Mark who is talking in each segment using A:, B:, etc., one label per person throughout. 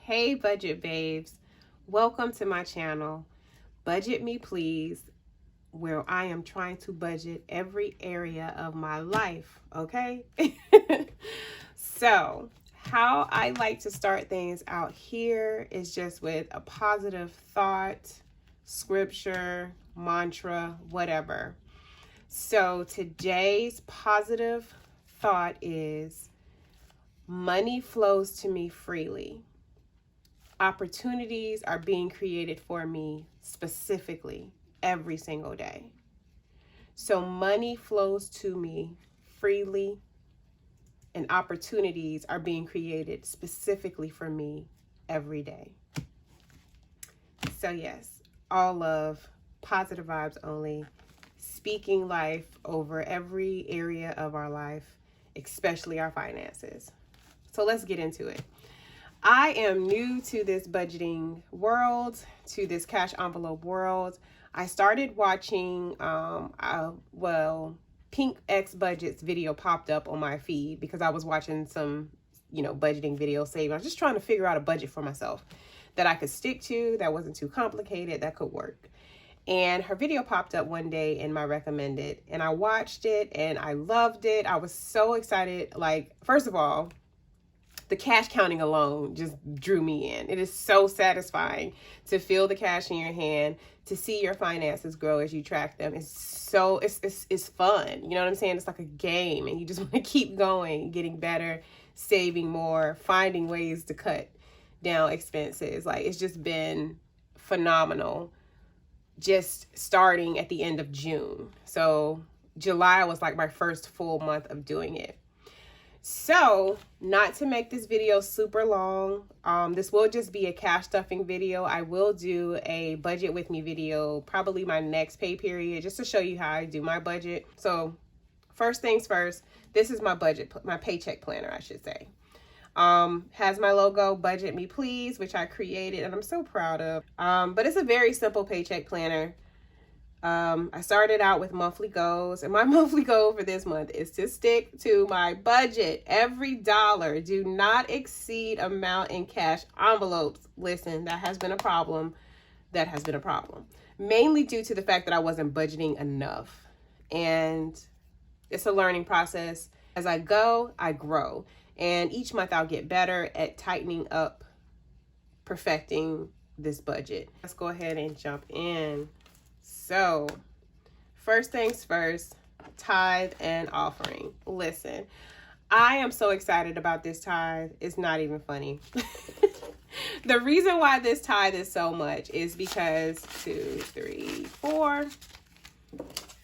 A: Hey budget babes, welcome to my channel, Budget Me Please, where I am trying to budget every area of my life, okay? So, how I like to start things out here is just with a positive thought, scripture, mantra, whatever. So, today's positive thought is, money flows to me freely. Opportunities are being created for me specifically every single day. So money flows to me freely and opportunities are being created specifically for me every day. So yes, all love, positive vibes only, speaking life over every area of our life, especially our finances. So let's get into it. I am new to this budgeting world, to this cash envelope world. I started watching, Pink X Budget's video popped up on my feed because I was watching some, budgeting videos saving. I was just trying to figure out a budget for myself that I could stick to, that wasn't too complicated, that could work. And her video popped up one day in my recommended, and I watched it and I loved it. I was so excited. Like, first of all, the cash counting alone just drew me in. It is so satisfying to feel the cash in your hand, to see your finances grow as you track them. It's fun. You know what I'm saying? It's like a game and you just want to keep going, getting better, saving more, finding ways to cut down expenses. Like, it's just been phenomenal just starting at the end of June. So July was like my first full month of doing it. So, not to make this video super long, this will just be a cash stuffing video. I will do a budget with me video, probably my next pay period, just to show you how I do my budget. So, first things first, this is my budget, my paycheck planner, I should say. Has my logo, Budget Me Please, which I created and I'm so proud of. But it's a very simple paycheck planner. I started out with monthly goals, and my monthly goal for this month is to stick to my budget. Every dollar, do not exceed amount in cash envelopes. Listen, that has been a problem. Mainly due to the fact that I wasn't budgeting enough. And it's a learning process. As I go, I grow. And each month I'll get better at tightening up, perfecting this budget. Let's go ahead and jump in. So, first things first, tithe and offering. Listen, I am so excited about this tithe. It's not even funny. The reason why this tithe is so much is because 2, 3, 4,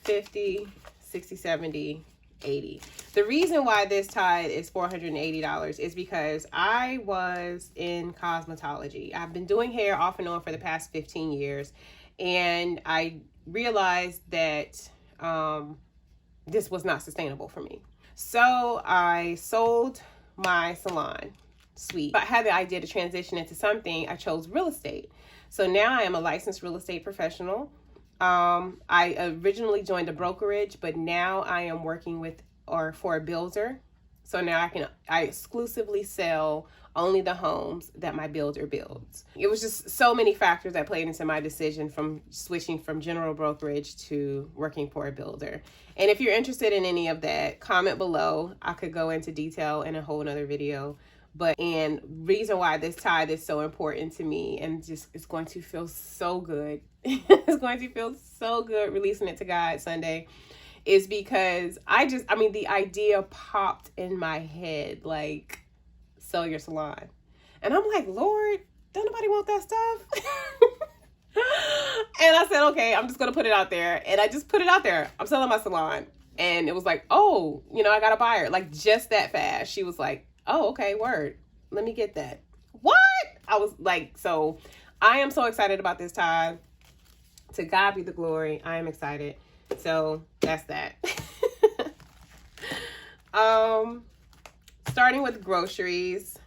A: 50, 60, 70, 80. The reason why this tithe is $480 is because I was in cosmetology. I've been doing hair off and on for the past 15 years. And I realized that this was not sustainable for me. So I sold my salon suite. I had the idea to transition into something. I chose real estate. So now I am a licensed real estate professional. I originally joined a brokerage, but now I am working with or for a builder. So now I exclusively sell only the homes that my builder builds. It was just so many factors that played into my decision from switching from general brokerage to working for a builder. And if you're interested in any of that, comment below. I could go into detail in a whole nother video. And reason why this tithe is so important to me, and just it's going to feel so good. It's going to feel so good releasing it to God Sunday, is because the idea popped in my head, like, sell your salon. And I'm like, Lord, don't nobody want that stuff? And I said, okay, I'm just going to put it out there. And I just put it out there. I'm selling my salon. And it was like, oh, I got a buyer. Like, just that fast. She was like, oh, okay, word. Let me get that. What? I was like, so I am so excited about this tithe. To God be the glory. I am excited. So that's that. Starting with groceries.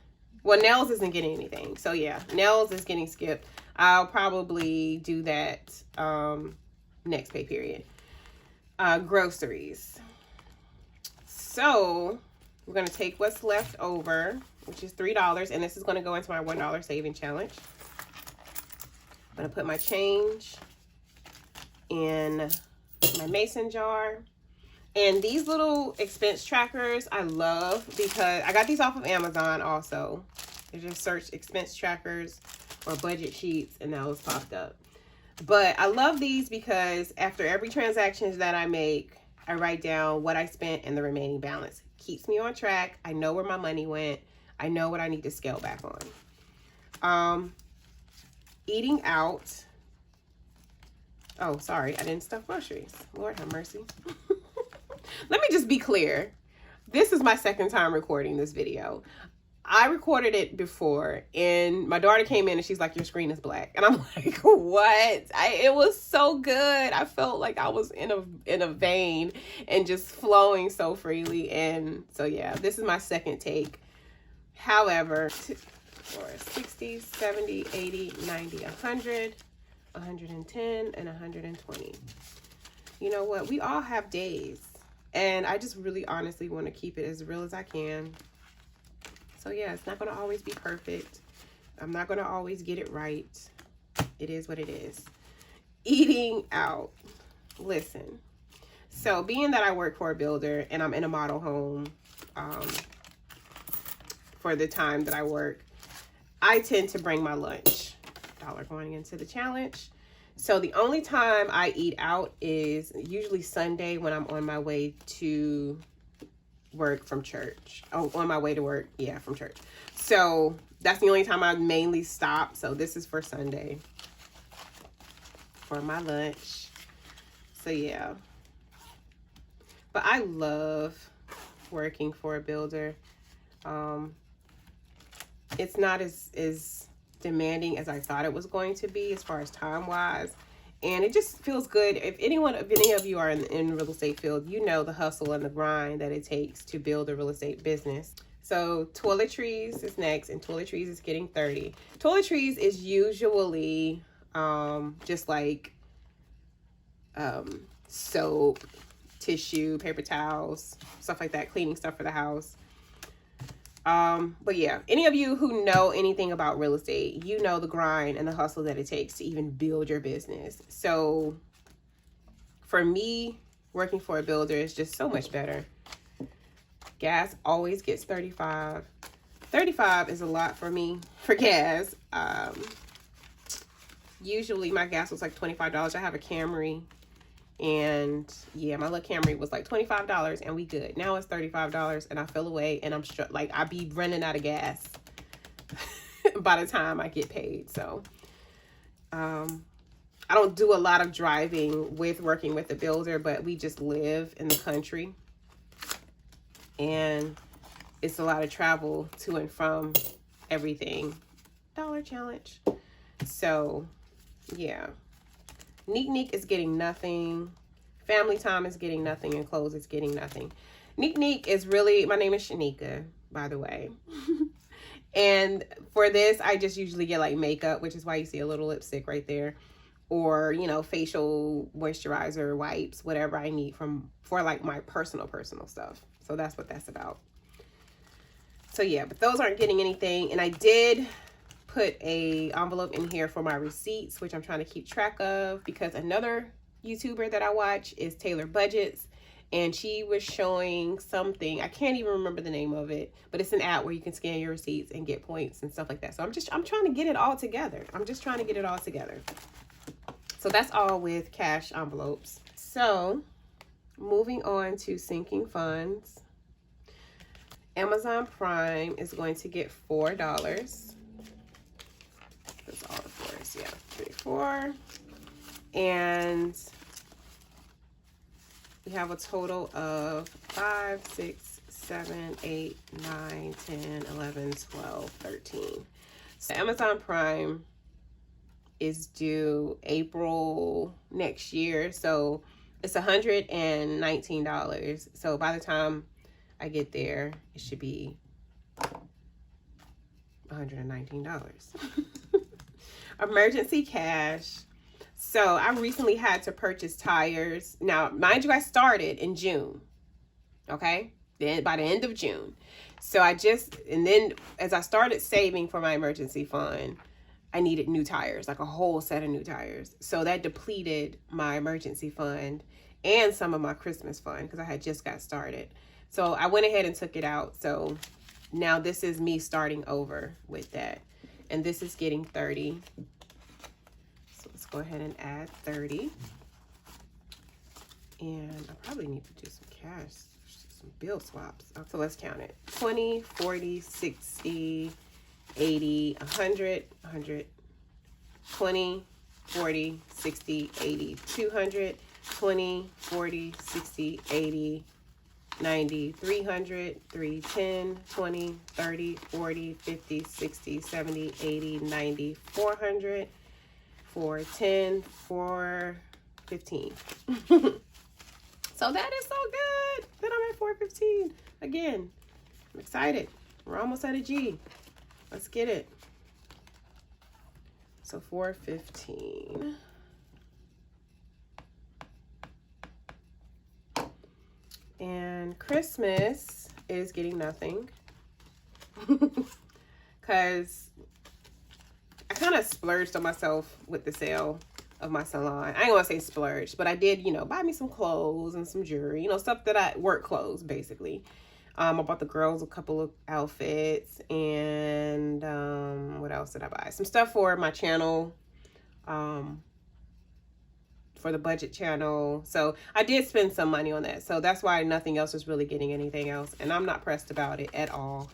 A: Well, nails isn't getting anything. So yeah, nails is getting skipped. I'll probably do that next pay period. Groceries. So we're going to take what's left over which is $3. And this is going to go into my $1 saving challenge. I'm going to put my change in my mason jar. And these little expense trackers I love because I got these off of Amazon also. I just searched expense trackers or budget sheets and those popped up. But I love these because after every transaction that I make, I write down what I spent and the remaining balance. Keeps me on track. I know where my money went. I know what I need to scale back on. Eating out. Oh, sorry. I didn't stuff groceries. Lord have mercy. Let me just be clear. This is my second time recording this video. I recorded it before and my daughter came in and she's like, your screen is black. And I'm like, what? It was so good. I felt like I was in a vein and just flowing so freely. And so, yeah, this is my second take. However, for 60, 70, 80, 90, 100, 110, and 120. You know what? We all have days. And I just really honestly want to keep it as real as I can. So yeah, it's not going to always be perfect. I'm not going to always get it right. It is what it is. Eating out. Listen. So being that I work for a builder and I'm in a model home for the time that I work, I tend to bring my lunch. $1 going into the challenge. So the only time I eat out is usually Sunday when I'm on my way to work from church. Oh, on my way to work. Yeah, from church. So that's the only time I mainly stop. So this is for Sunday for my lunch. So yeah. But I love working for a builder. It's not as demanding as I thought it was going to be as far as time wise, and it just feels good. If any of you are in real estate field, you know the hustle and the grind that it takes to build a real estate business. So toiletries is next, and toiletries is getting 30. Toiletries is usually just like soap, tissue, paper towels, stuff like that, cleaning stuff for the house. But yeah, any of you who know anything about real estate, you know the grind and the hustle that it takes to even build your business. So for me, working for a builder is just so much better. Gas always gets 35. 35 is a lot for me for gas. Usually my gas was like $25. I have a Camry. And yeah, my little Camry was like $25 and we good. Now it's $35 and I feel away and I'm like I be running out of gas by the time I get paid. So I don't do a lot of driving with working with a builder, but we just live in the country and it's a lot of travel to and from everything. $1 challenge. So yeah. Neek is getting nothing. Family time is getting nothing. And clothes is getting nothing. Neek is really, my name is Shanika, by the way. And for this, I just usually get like makeup, which is why you see a little lipstick right there. Or, you know, facial moisturizer, wipes, whatever I need for like my personal stuff. So that's what that's about. So yeah, but those aren't getting anything. And I did put a envelope in here for my receipts, which I'm trying to keep track of because another YouTuber that I watch is Taylor Budgets, and she was showing something. I can't even remember the name of it, but it's an app where you can scan your receipts and get points and stuff like that. So I'm trying to get it all together. So that's all with cash envelopes. So moving on to sinking funds. Amazon Prime is going to get $4. That's all the fours, yeah. 3, 4. And we have a total of 5, 6, 7, 8, 9, 10, 11, 12, 13. So Amazon Prime is due April next year. So it's $119. So by the time I get there, it should be $119. Emergency cash. So I recently had to purchase tires. Now, mind you, I started in June. Okay? Then by the end of June. So and then as I started saving for my emergency fund, I needed new tires, like a whole set of new tires. So that depleted my emergency fund and some of my Christmas fund because I had just got started. So I went ahead and took it out. So now this is me starting over with that. And this is getting 30. So let's go ahead and add 30. And I probably need to do some cash, some bill swaps. So let's count it. 20, 40, 60, 80, 100, 100, 20, 40, 60, 80, 200, 20, 40, 60, 80, 90, 300, 310, 20, 30, 40, 50, 60, 70, 80, 90, 400, 410, 415. So that is so good that I'm at 415. Again, I'm excited. We're almost at a G. Let's get it. So 415. And Christmas is getting nothing. Because I kind of splurged on myself with the sale of my salon. I ain't want to say splurged, but I did, buy me some clothes and some jewelry, stuff that work clothes, basically. I bought the girls a couple of outfits, and what else did I buy? Some stuff for my channel, for the budget channel. So I did spend some money on that. So that's why nothing else is really getting anything else, and I'm not pressed about it at all.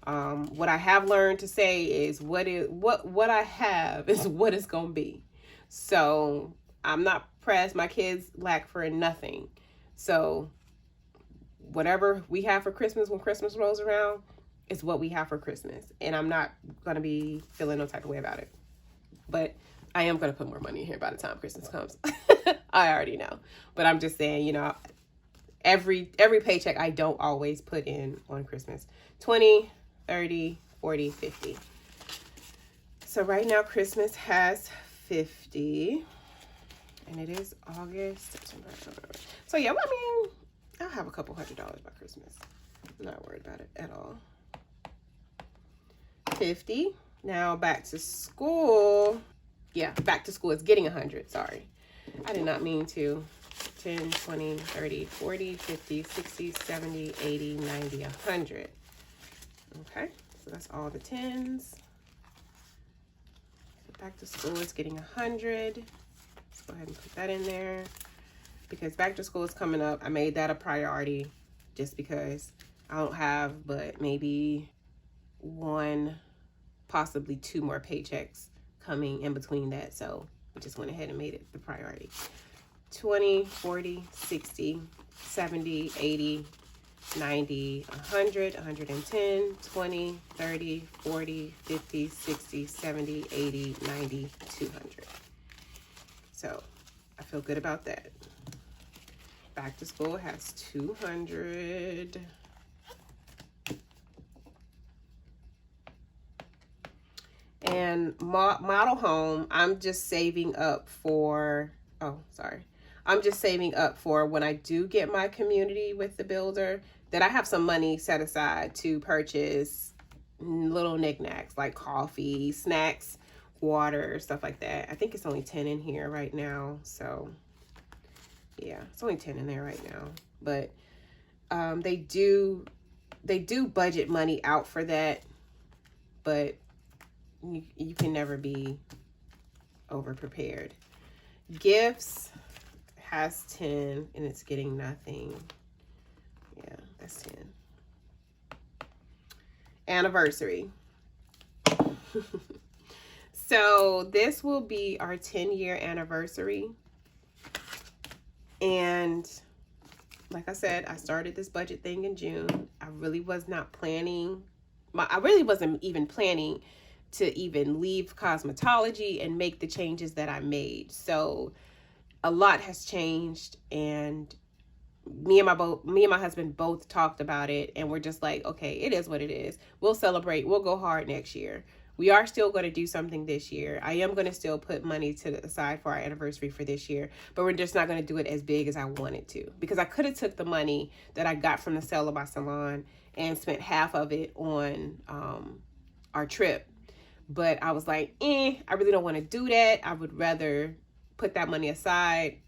A: What I have learned to say is what I have is what it's gonna be. So I'm not pressed. My kids lack for nothing. So whatever we have for Christmas when Christmas rolls around is what we have for Christmas. And I'm not going to be feeling no type of way about it. But I am going to put more money in here by the time Christmas comes. I already know. But I'm just saying, every paycheck I don't always put in on Christmas. 20, 30, 40, 50. So right now Christmas has 50. And it is August, September, October. So yeah, I'll have a couple $100 by Christmas. I'm not worried about it at all. 50. Now back to school. Yeah, back to school is getting 100. Sorry. I did not mean to. 10, 20, 30, 40, 50, 60, 70, 80, 90, 100. Okay, so that's all the 10s. Back to school is getting 100. Let's go ahead and put that in there. Because back to school is coming up. I made that a priority just because I don't have but maybe 1, possibly 2 more paychecks coming in between that. So we just went ahead and made it the priority. 20, 40, 60, 70, 80, 90, 100, 110, 20, 30, 40, 50, 60, 70, 80, 90, 200. So I feel good about that. Back to school has 200. And model home, I'm just saving up for, I'm just saving up for when I do get my community with the builder, that I have some money set aside to purchase little knickknacks like coffee, snacks, water, stuff like that. I think it's only 10 in here right now. So yeah, it's only 10 in there right now. But they do budget money out for that, but you can never be over prepared. Gifts has 10 and it's getting nothing. Yeah, that's 10. Anniversary. So this will be our 10-year anniversary. And like I said, I started this budget thing in June. I really was not planning. I really wasn't even planning to even leave cosmetology and make the changes that I made. So a lot has changed, and me and my husband both talked about it, and we're just like, okay, it is what it is. We'll celebrate. We'll go hard next year. we are still going to do something this year. I am going to still put money to the side for our anniversary for this year, but we're just not going to do it as big as I wanted to, because I could have took the money that I got from the sale of my salon and spent half of it on our trip. But I was like, I really don't want to do that. I would rather put that money aside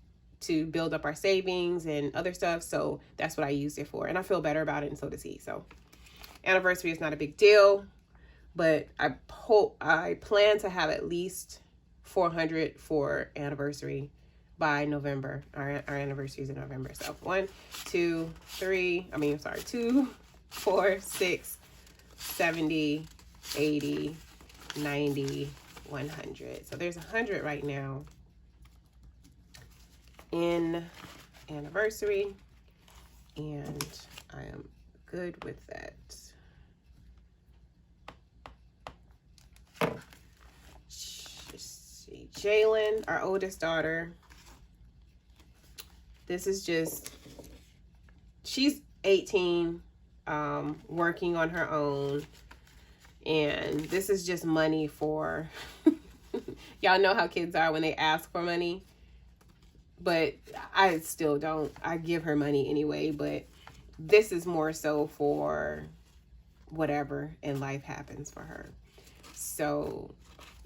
A: to build up our savings and other stuff. So that's what I used it for. And I feel better about it, and so does he. So anniversary is not a big deal, but I plan to have at least 400 for anniversary by November. Our anniversary is in November. So 2, 4, 6, 70, 80, 90, 100. So there's 100 right now in anniversary, and I am good with that. Jalen, our oldest daughter, this is just, she's 18, working on her own, and this is just money for y'all know how kids are when they ask for money, but I still don't. I give her money anyway, but this is more so for whatever in life happens for her. So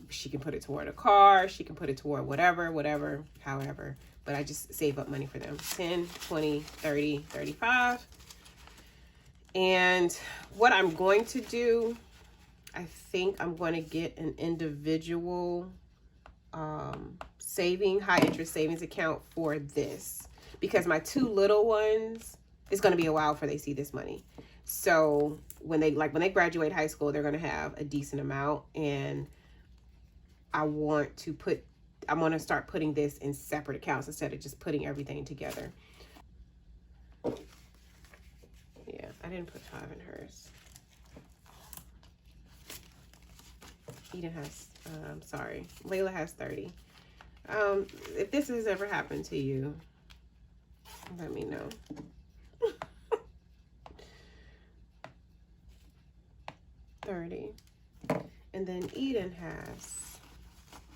A: she can put it toward a car, she can put it toward whatever, however, but I just save up money for them. 10, 20, 30, 35. And what I'm going to do, I think I'm going to get an individual high interest savings account for this, because my 2 little ones, it's going to be a while before they see this money. So when they graduate high school, they're going to have a decent amount, and I want to start putting this in separate accounts instead of just putting everything together. Yeah, I didn't put 5 in hers. Eden has, Layla has 30. If this has ever happened to you, let me know. $30. And then Eden has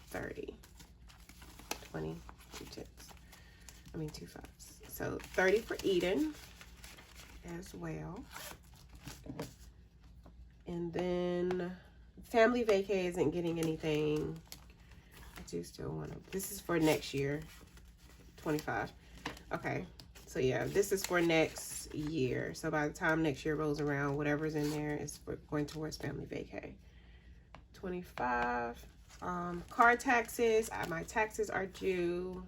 A: 30. 20, 2 10s. 2 5s. So 30 for Eden as well. And then family vacay isn't getting anything. I do still want to, this is for next year, 25. Okay, so yeah, this is for next year. So by the time next year rolls around, whatever's in there is for going towards family vacay. 25. Car taxes, my taxes are due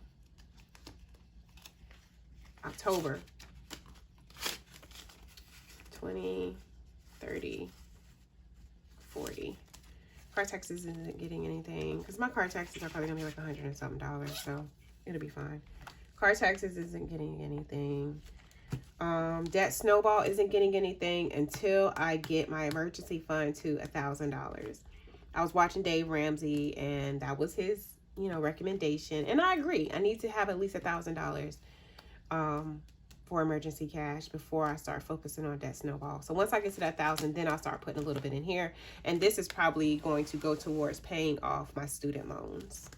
A: October. 20, 30, 40. Car taxes isn't getting anything, because my car taxes are probably gonna be like $100 and something, so it'll be fine. Car taxes isn't getting anything. Debt snowball isn't getting anything until I get my emergency fund to $1,000. I was watching Dave Ramsey, and that was his, recommendation, and I agree. I need to have at least $1,000 for emergency cash before I start focusing on debt snowball. So once I get to that 1,000, then I'll start putting a little bit in here, and this is probably going to go towards paying off my student loans.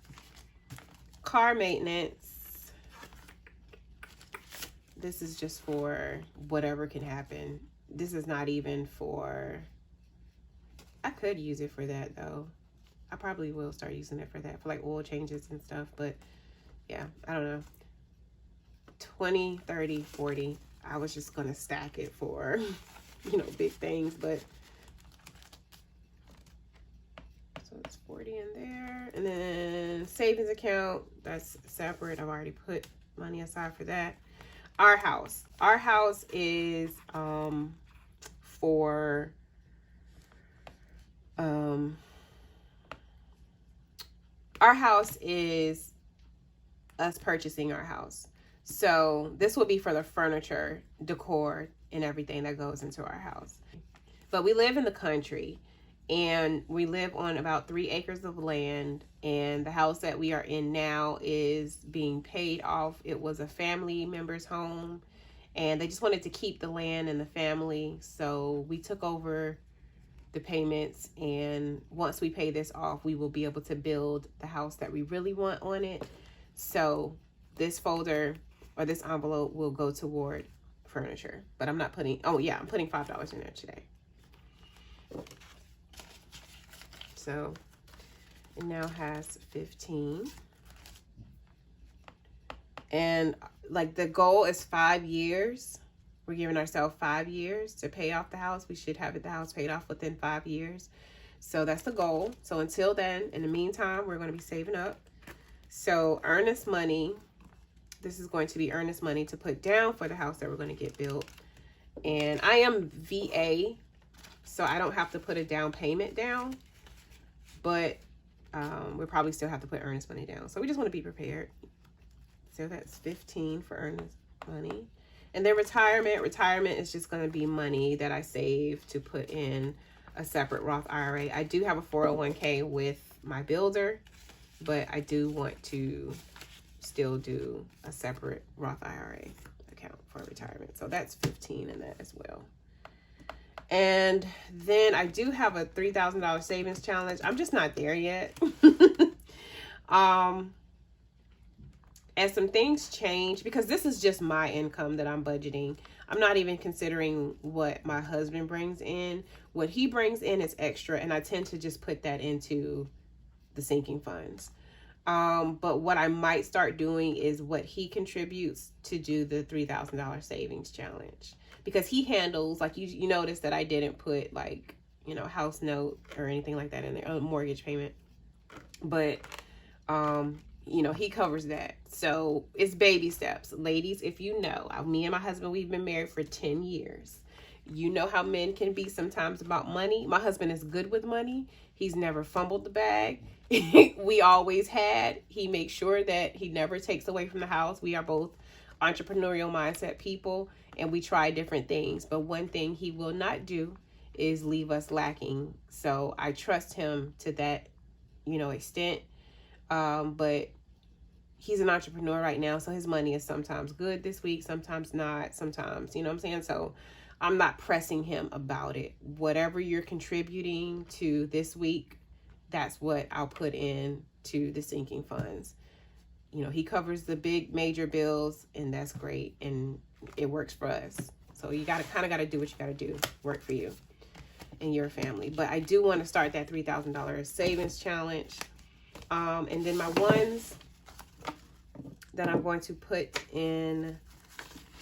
A: Car maintenance, this is just for whatever can happen. This is not even for, I could use it for that though. I probably will start using it for that, for like oil changes and stuff, but yeah, I don't know. 20, 30, 40. I was just gonna stack it for, big things, but so it's 40 in there. And then savings account, that's separate. I've already put money aside for that. Our house is for our house is us purchasing our house. So this will be for the furniture, decor, and everything that goes into our house. But we live in the country, and we live on about 3 acres of land, and the house that we are in now is being paid off. It was a family member's home, and they just wanted to keep the land and the family. So we took over the payments, and once we pay this off, we will be able to build the house that we really want on it. So this folder or this envelope will go toward furniture, but I'm not putting, oh yeah, I'm putting $5 in there today. So it now has 15. And like the goal is 5 years. We're giving ourselves 5 years to pay off the house. We should have the house paid off within 5 years. So that's the goal. So until then, in the meantime, we're going to be saving up. So earnest money. This is going to be earnest money to put down for the house that we're going to get built. And I am VA, so I don't have to put a down payment down. But we probably still have to put earnest money down. So we just want to be prepared. So that's 15 for earnest money. And then retirement. Retirement is just going to be money that I save to put in a separate Roth IRA. I do have a 401k with my builder, but I do want to still do a separate Roth IRA account for retirement. So that's 15 in that as well. And then I do have a $3,000 savings challenge. I'm just not there yet. As some things change, because this is just my income that I'm budgeting. I'm not even considering what my husband brings in. What he brings in is extra, and I tend to just put that into the sinking funds. But what I might start doing is what he contributes to do the $3,000 savings challenge. Because he handles, like you notice that I didn't put like, you know, house note or anything like that in there, or mortgage payment. But, you know, he covers that. So it's baby steps. Ladies, if you know, me and my husband, we've been married for 10 years. You know how men can be sometimes about money. My husband is good with money. He's never fumbled the bag. We always had. He makes sure that he never takes away from the house. We are both entrepreneurial mindset people, and we try different things. But one thing he will not do is leave us lacking. So I trust him to that, you know, extent. But he's an entrepreneur right now, so his money is sometimes good this week, sometimes not, sometimes, you know what I'm saying? So I'm not pressing him about it. Whatever you're contributing to this week, that's what I'll put in to the sinking funds. You know, he covers the big major bills, and that's great, and it works for us. So you kind of got to do what you got to do, work for you and your family. But I do want to start that $3,000 savings challenge. And then my ones that I'm going to put in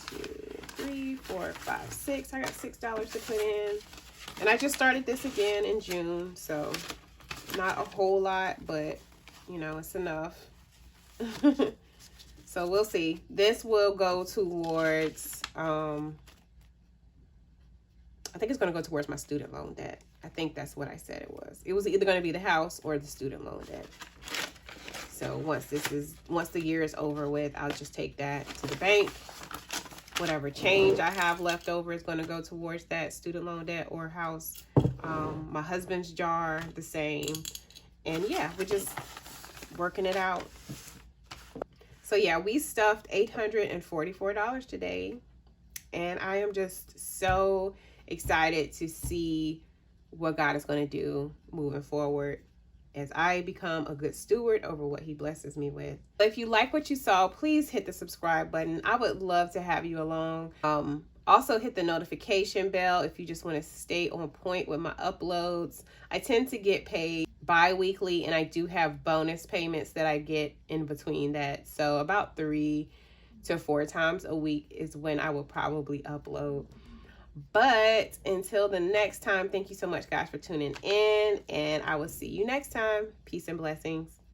A: 2, 3, 4, 5, 6. I got $6 to put in. And I just started this again in June. So not a whole lot, but you know, it's enough. So we'll see. This will go towards, I think it's going to go towards my student loan debt. I think that's what I said it was. It was either going to be the house or the student loan debt. So once the year is over with, I'll just take that to the bank. Whatever change I have left over is going to go towards that student loan debt or house. My husband's jar, the same. And yeah, we're just working it out. So yeah, we stuffed $844 today. And I am just so excited to see what God is going to do moving forward as I become a good steward over what he blesses me with. If you like what you saw, please hit the subscribe button. I would love to have you along. Also hit the notification bell if you just want to stay on point with my uploads. I tend to get paid bi-weekly, and I do have bonus payments that I get in between that. So about 3 to 4 times a week is when I will probably upload. But until the next time, thank you so much, guys, for tuning in, and I will see you next time. Peace and blessings.